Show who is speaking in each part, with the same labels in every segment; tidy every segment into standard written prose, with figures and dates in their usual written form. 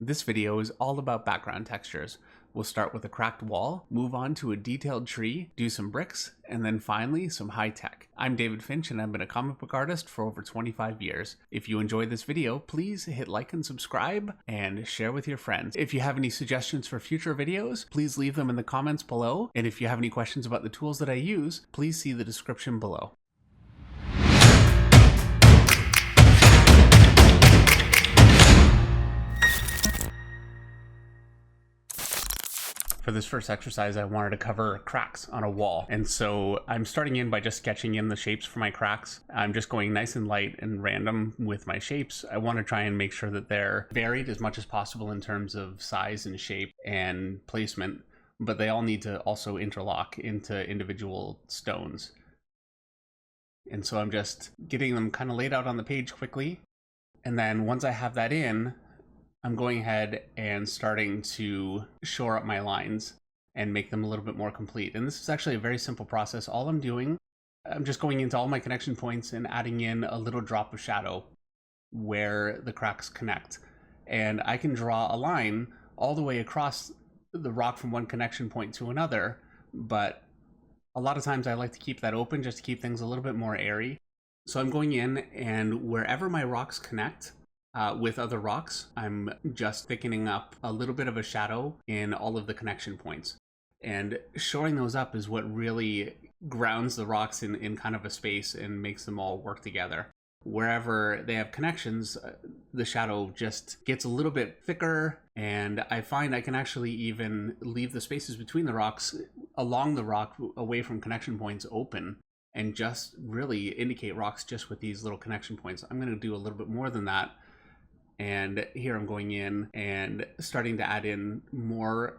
Speaker 1: This video is all about background textures. We'll start with a cracked wall, move on to a detailed tree, do some bricks, and then finally some high tech. I'm David Finch and I've been a comic book artist for over 25 years. If you enjoyed this video, please hit like and subscribe and share with your friends. If you have any suggestions for future videos, please leave them in the comments below. And if you have any questions about the tools that I use, please see the description below. For this first exercise, I wanted to cover cracks on a wall. And so I'm starting in by just sketching in the shapes for my cracks. I'm just going nice and light and random with my shapes. I want to try and make sure that they're varied as much as possible in terms of size and shape and placement, but they all need to also interlock into individual stones. And so I'm just getting them kind of laid out on the page quickly. And then once I have that in, I'm going ahead and starting to shore up my lines and make them a little bit more complete. And this is actually a very simple process. All I'm doing, I'm just going into all my connection points and adding in a little drop of shadow where the cracks connect. And I can draw a line all the way across the rock from one connection point to another, but a lot of times I like to keep that open just to keep things a little bit more airy. So I'm going in, and wherever my rocks connect, with other rocks, I'm just thickening up a little bit of a shadow in all of the connection points. And shoring those up is what really grounds the rocks in kind of a space and makes them all work together. Wherever they have connections, the shadow just gets a little bit thicker, and I find I can actually even leave the spaces between the rocks along the rock away from connection points open and just really indicate rocks just with these little connection points. I'm going to do a little bit more than that. And here I'm going in and starting to add in more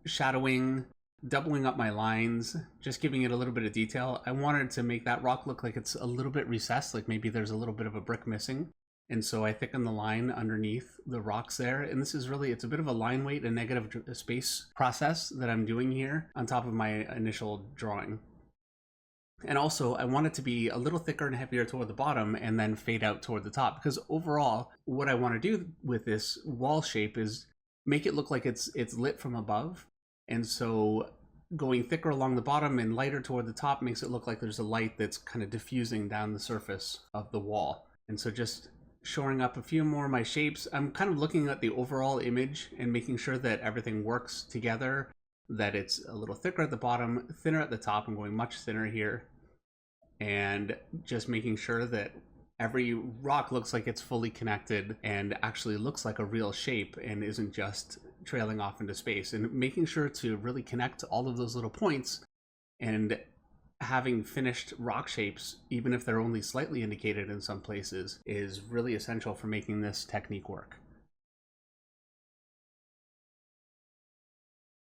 Speaker 1: shadowing, doubling up my lines, just giving it a little bit of detail. I wanted to make that rock look like it's a little bit recessed, like maybe there's a little bit of a brick missing. And so I thicken the line underneath the rocks there. And this is really, it's a bit of a line weight and negative space process that I'm doing here on top of my initial drawing. And also, I want it to be a little thicker and heavier toward the bottom and then fade out toward the top, because overall, what I want to do with this wall shape is make it look like it's lit from above. And so going thicker along the bottom and lighter toward the top makes it look like there's a light that's kind of diffusing down the surface of the wall. And so just shoring up a few more of my shapes, I'm kind of looking at the overall image and making sure that everything works together, that it's a little thicker at the bottom, thinner at the top. I'm going much thinner here. And just making sure that every rock looks like it's fully connected and actually looks like a real shape and isn't just trailing off into space, and making sure to really connect all of those little points. And having finished rock shapes, even if they're only slightly indicated in some places, is really essential for making this technique work.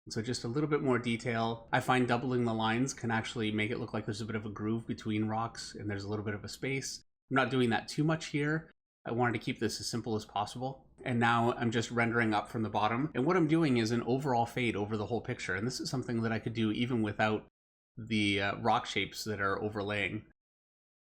Speaker 1: So just a little bit more detail. I find doubling the lines can actually make it look like there's a bit of a groove between rocks and there's a little bit of a space. I'm not doing that too much here. I wanted to keep this as simple as possible. And now I'm just rendering up from the bottom. And what I'm doing is an overall fade over the whole picture. And this is something that I could do even without the rock shapes that are overlaying.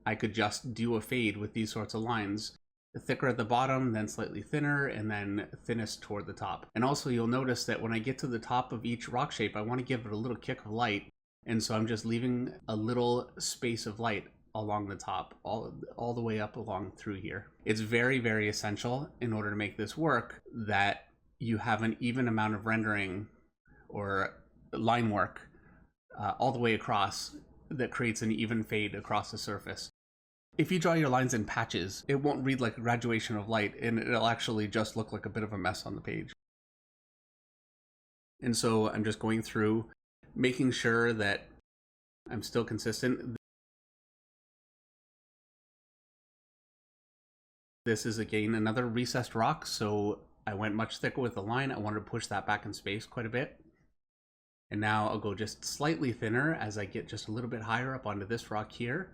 Speaker 1: I could just do a fade with these sorts of lines. Thicker at the bottom, then slightly thinner, and then thinnest toward the top. And also you'll notice that when I get to the top of each rock shape, I want to give it a little kick of light. And so I'm just leaving a little space of light along the top, all the way up along through here. It's very, very essential in order to make this work that you have an even amount of rendering or line work all the way across that creates an even fade across the surface. If you draw your lines in patches, it won't read like a graduation of light, and it'll actually just look like a bit of a mess on the page. And so I'm just going through, making sure that I'm still consistent. This is again another recessed rock, so I went much thicker with the line. I wanted to push that back in space quite a bit. And now I'll go just slightly thinner as I get just a little bit higher up onto this rock here.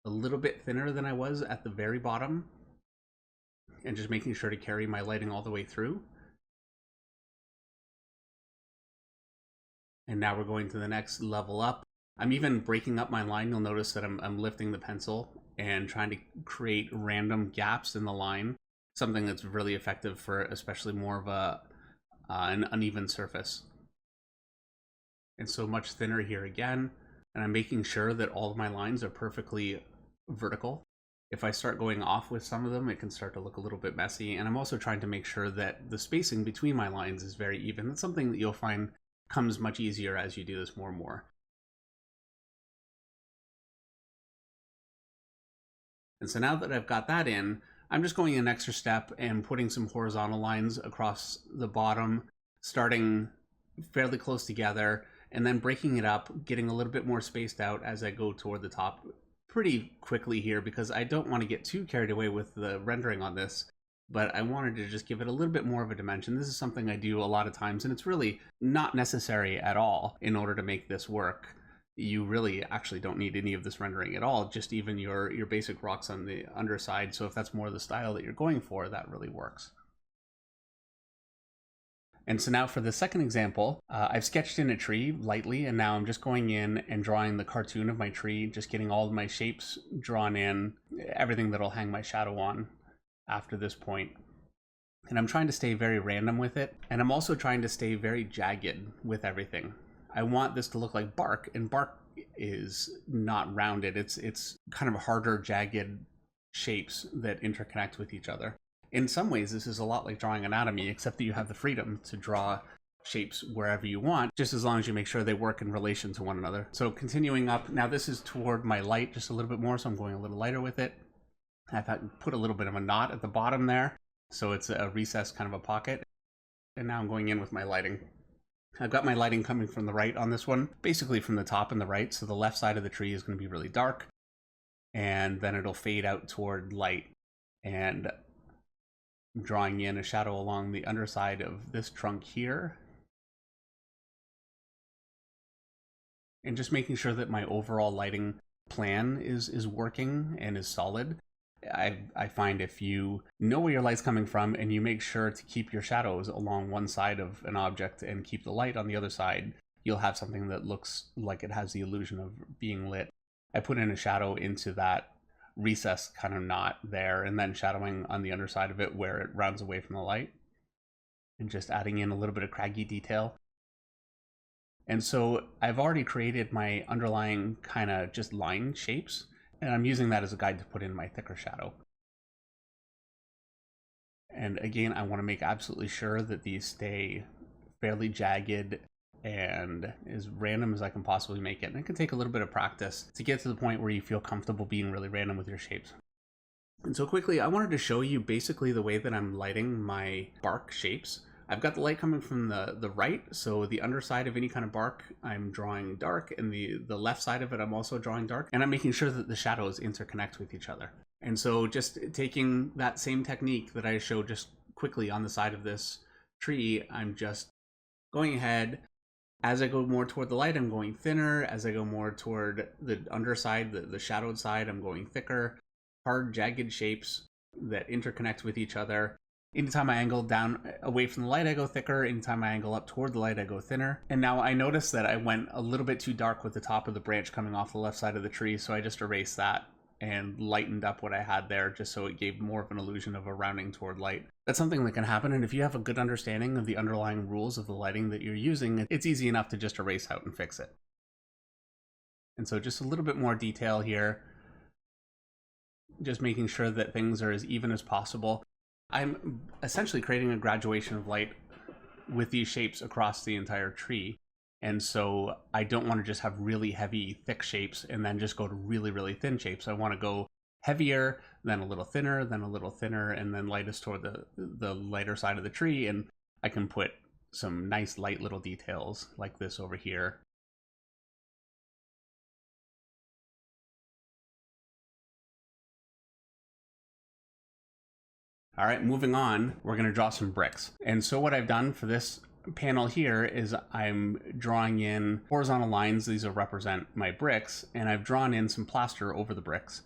Speaker 1: A little bit thinner than I was at the very bottom, and just making sure to carry my lighting all the way through. And now we're going to the next level up. I'm even breaking up my line. You'll notice that I'm lifting the pencil and trying to create random gaps in the line something that's really effective for especially more of an uneven surface. And so much thinner here again, and I'm making sure that all of my lines are perfectly vertical. If I start going off with some of them, it can start to look a little bit messy. And I'm also trying to make sure that the spacing between my lines is very even. That's something that you'll find comes much easier as you do this more and more. And so now that I've got that in, I'm just going an extra step and putting some horizontal lines across the bottom, starting fairly close together, and then breaking it up, getting a little bit more spaced out as I go toward the top pretty quickly here, because I don't want to get too carried away with the rendering on this, but I wanted to just give it a little bit more of a dimension. This is something I do a lot of times, and it's really not necessary at all in order to make this work. You really actually don't need any of this rendering at all, just even your basic rocks on the underside. So if that's more the style that you're going for, that really works. And so now for the second example, I've sketched in a tree lightly, and now I'm just going in and drawing the cartoon of my tree, just getting all of my shapes drawn in, everything that'll hang my shadow on after this point. And I'm trying to stay very random with it, and I'm also trying to stay very jagged with everything. I want this to look like bark, and bark is not rounded. It's kind of harder, jagged shapes that interconnect with each other. In some ways, this is a lot like drawing anatomy, except that you have the freedom to draw shapes wherever you want, just as long as you make sure they work in relation to one another. So continuing up, now this is toward my light just a little bit more, so I'm going a little lighter with it. I've put a little bit of a knot at the bottom there, so it's a recessed kind of a pocket. And now I'm going in with my lighting. I've got my lighting coming from the right on this one, basically from the top and the right, so the left side of the tree is going to be really dark, and then it'll fade out toward light. And I'm drawing in a shadow along the underside of this trunk here. And just making sure that my overall lighting plan is working and is solid. I find if you know where your light's coming from and you make sure to keep your shadows along one side of an object and keep the light on the other side, you'll have something that looks like it has the illusion of being lit. I put in a shadow into that recessed kind of knot there, and then shadowing on the underside of it where it rounds away from the light, and just adding in a little bit of craggy detail. And so I've already created my underlying kind of just line shapes, and I'm using that as a guide to put in my thicker shadow. And again, I want to make absolutely sure that these stay fairly jagged and as random as I can possibly make it. And it can take a little bit of practice to get to the point where you feel comfortable being really random with your shapes. And so quickly, I wanted to show you basically the way that I'm lighting my bark shapes. I've got the light coming from the right, so the underside of any kind of bark I'm drawing dark, and the left side of it I'm also drawing dark, and I'm making sure that the shadows interconnect with each other. And so just taking that same technique that I showed just quickly on the side of this tree, I'm just going ahead. As I go more toward the light, I'm going thinner. As I go more toward the underside, the shadowed side, I'm going thicker. Hard, jagged shapes that interconnect with each other. Anytime I angle down away from the light, I go thicker. Anytime I angle up toward the light, I go thinner. And now I notice that I went a little bit too dark with the top of the branch coming off the left side of the tree, so I just erased that and lightened up what I had there just so it gave more of an illusion of a rounding toward light. That's something that can happen, and if you have a good understanding of the underlying rules of the lighting that you're using, it's easy enough to just erase out and fix it. And so just a little bit more detail here, just making sure that things are as even as possible. I'm essentially creating a graduation of light with these shapes across the entire tree. And so I don't want to just have really heavy, thick shapes and then just go to really, really thin shapes. I want to go heavier, then a little thinner, and then lightest toward the lighter side of the tree. And I can put some nice light little details like this over here. All right, moving on, we're going to draw some bricks. And so what I've done for this panel here is I'm drawing in horizontal lines. These will represent my bricks, and I've drawn in some plaster over the bricks.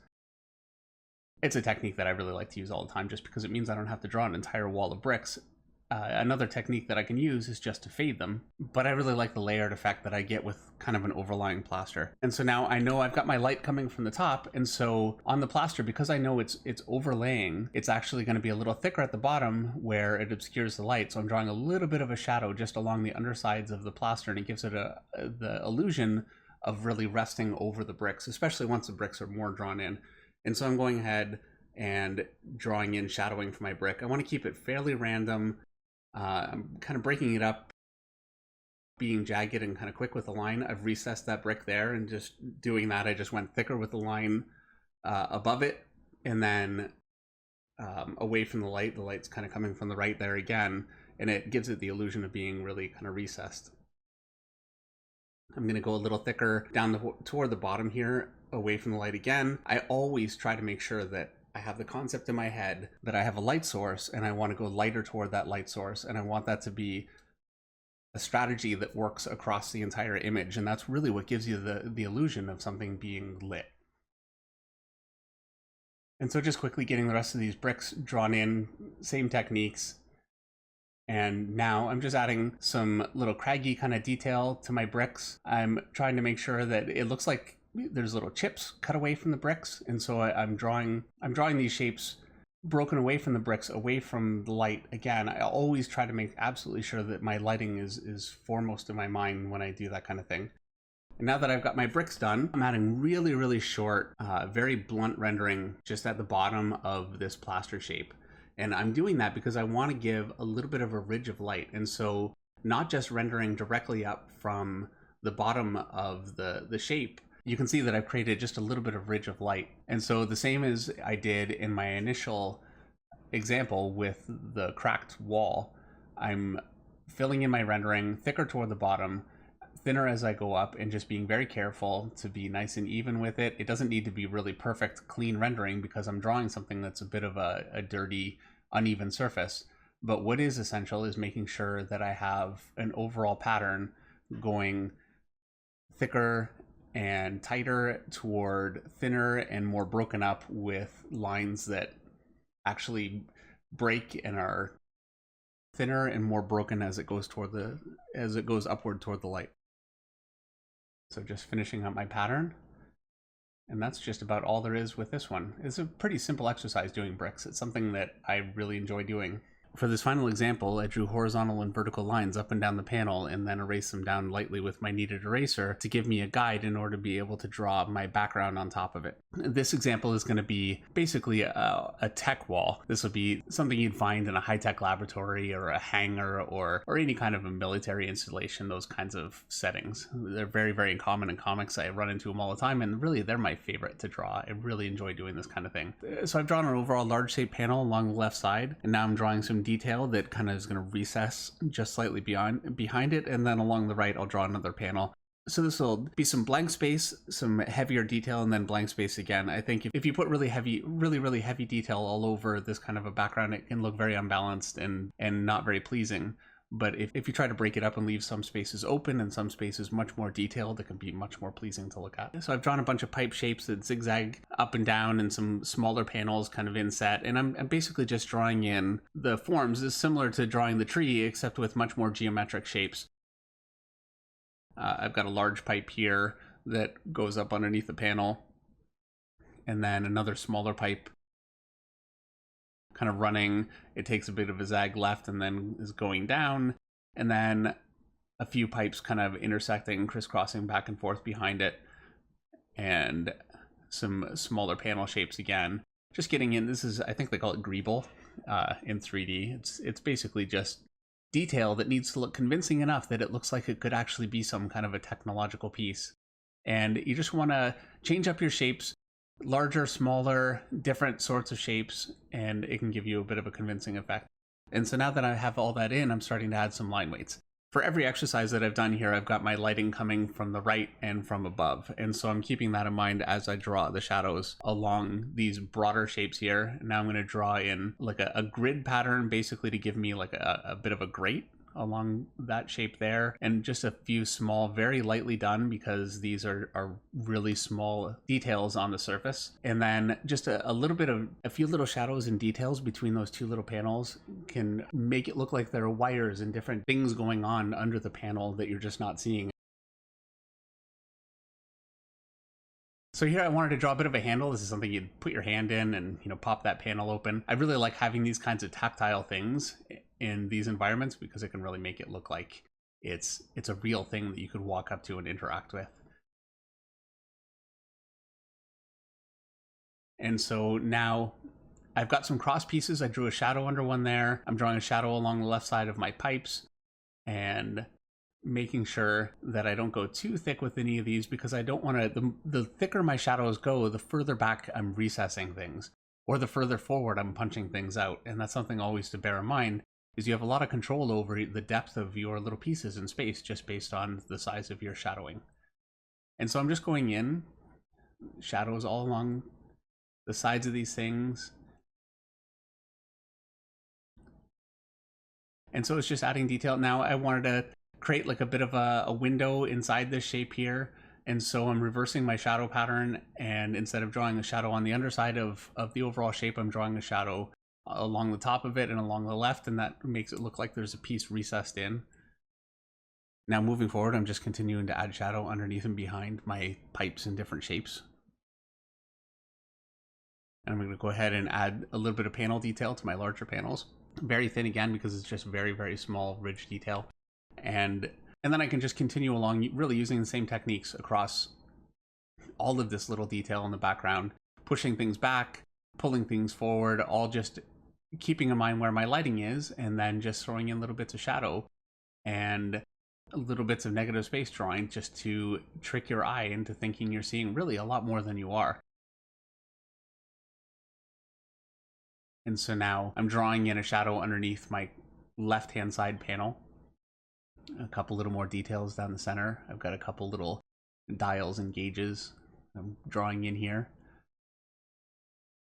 Speaker 1: It's a technique that I really like to use all the time just because it means I don't have to draw an entire wall of bricks another technique that I can use is just to fade them, but I really like the layered effect that I get with kind of an overlying plaster. And so now I know I've got my light coming from the top, and so on the plaster, because I know it's overlaying, it's actually going to be a little thicker at the bottom where it obscures the light. So I'm drawing a little bit of a shadow just along the undersides of the plaster, and it gives it the illusion of really resting over the bricks, especially once the bricks are more drawn in. And so I'm going ahead and drawing in shadowing for my brick. I want to keep it fairly random. I'm kind of breaking it up, being jagged and kind of quick with the line. I've recessed that brick there, and just doing that, I just went thicker with the line above it, and then away from the light. The light's kind of coming from the right there again, and it gives it the illusion of being really kind of recessed. I'm going to go a little thicker down toward the bottom here, away from the light again. I always try to make sure that I have the concept in my head that I have a light source, and I want to go lighter toward that light source, and I want that to be a strategy that works across the entire image, and that's really what gives you the illusion of something being lit. And so just quickly getting the rest of these bricks drawn in, same techniques. And now I'm just adding some little craggy kind of detail to my bricks. I'm trying to make sure that it looks like there's little chips cut away from the bricks. And so I'm drawing these shapes broken away from the bricks, away from the light. Again, I always try to make absolutely sure that my lighting is foremost in my mind when I do that kind of thing. And now that I've got my bricks done, I'm adding really, really short, very blunt rendering just at the bottom of this plaster shape. And I'm doing that because I want to give a little bit of a ridge of light. And so not just rendering directly up from the bottom of the shape, you can see that I've created just a little bit of ridge of light. And so the same as I did in my initial example with the cracked wall, I'm filling in my rendering thicker toward the bottom, thinner as I go up, and just being very careful to be nice and even with it. It doesn't need to be really perfect, clean rendering because I'm drawing something that's a bit of a dirty, uneven surface. But what is essential is making sure that I have an overall pattern going thicker and tighter toward thinner and more broken up, with lines that actually break and are thinner and more broken as it goes upward toward the light. So just finishing up my pattern, and that's just about all there is with this one. It's a pretty simple exercise doing bricks. It's something that I really enjoy doing. For this final example, I drew horizontal and vertical lines up and down the panel and then erased them down lightly with my kneaded eraser to give me a guide in order to be able to draw my background on top of it. This example is going to be basically a tech wall. This will be something you'd find in a high-tech laboratory or a hangar or any kind of a military installation, those kinds of settings. They're very, very common in comics. I run into them all the time, and really they're my favorite to draw. I really enjoy doing this kind of thing. So I've drawn an overall large shape panel along the left side, and now I'm drawing some detail that kind of is going to recess just slightly behind it, and then along the right I'll draw another panel. So this will be some blank space, some heavier detail, and then blank space again. I think if you put really heavy detail all over this kind of a background, it can look very unbalanced and not very pleasing. But if you try to break it up and leave some spaces open and some spaces much more detailed, it can be much more pleasing to look at. So I've drawn a bunch of pipe shapes that zigzag up and down, and some smaller panels kind of inset. And I'm basically just drawing in the forms. It's similar to drawing the tree, except with much more geometric shapes. I've got a large pipe here that goes up underneath the panel, and then another smaller pipe kind of running. It takes a bit of a zag left and then is going down, and then a few pipes kind of intersecting, crisscrossing back and forth behind it, and some smaller panel shapes again. Just getting in, this is, I think they call it greeble in 3D. It's basically just detail that needs to look convincing enough that it looks like it could actually be some kind of a technological piece. And you just want to change up your shapes, larger, smaller, different sorts of shapes, and it can give you a bit of a convincing effect. And so now that I have all that in, I'm starting to add some line weights. For every exercise that I've done here, I've got my lighting coming from the right and from above. And so I'm keeping that in mind as I draw the shadows along these broader shapes here. Now I'm going to draw in like a grid pattern, basically to give me like a bit of a grate along that shape there, and just a few small, very lightly done because these are really small details on the surface. And then just a little bit of a few little shadows and details between those two little panels can make it look like there are wires and different things going on under the panel that you're just not seeing. So here I wanted to draw a bit of a handle. This is something you'd put your hand in and, you know, pop that panel open. I really like having these kinds of tactile things in these environments because it can really make it look like it's a real thing that you could walk up to and interact with. And so now I've got some cross pieces. I drew a shadow under one there. I'm drawing a shadow along the left side of my pipes and making sure that I don't go too thick with any of these because I don't want to, the thicker my shadows go, the further back I'm recessing things, or the further forward I'm punching things out. And that's something always to bear in mind, is you have a lot of control over the depth of your little pieces in space just based on the size of your shadowing. And so I'm just going in, shadows all along the sides of these things. And so it's just adding detail. Now I wanted to create like a bit of a window inside this shape here, and so I'm reversing my shadow pattern, and instead of drawing a shadow on the underside of the overall shape, I'm drawing a shadow along the top of it and along the left, and that makes it look like there's a piece recessed in. Now moving forward, I'm just continuing to add shadow underneath and behind my pipes in different shapes. And I'm going to go ahead and add a little bit of panel detail to my larger panels. Very thin again because it's just very, very small ridge detail. And then I can just continue along really using the same techniques across all of this little detail in the background, pushing things back, pulling things forward, all just keeping in mind where my lighting is, and then just throwing in little bits of shadow and little bits of negative space drawing just to trick your eye into thinking you're seeing really a lot more than you are. And so now I'm drawing in a shadow underneath my left-hand side panel. A couple little more details down the center. I've got a couple little dials and gauges I'm drawing in here.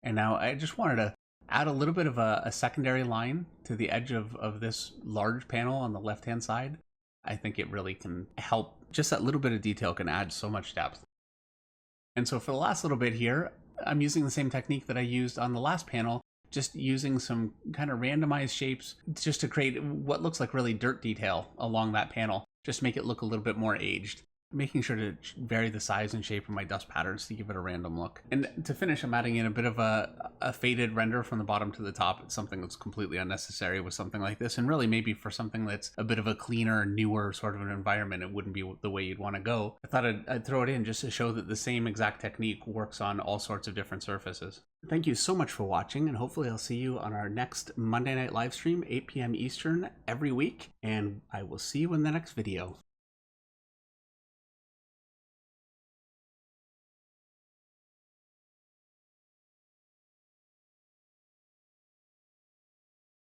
Speaker 1: And now I just wanted to add a little bit of a secondary line to the edge of this large panel on the left-hand side. I think it really can help. Just that little bit of detail can add so much depth. And so for the last little bit here, I'm using the same technique that I used on the last panel, just using some kind of randomized shapes just to create what looks like really dirt detail along that panel, just make it look a little bit more aged. Making sure to vary the size and shape of my dust patterns to give it a random look. And to finish, I'm adding in a bit of a faded render from the bottom to the top. It's something that's completely unnecessary with something like this, and really maybe for something that's a bit of a cleaner, newer sort of an environment, it wouldn't be the way you'd want to go. I thought I'd throw it in just to show that the same exact technique works on all sorts of different surfaces. Thank you so much for watching, and hopefully I'll see you on our next Monday night live stream, 8 p.m. Eastern every week, and I will see you in the next video.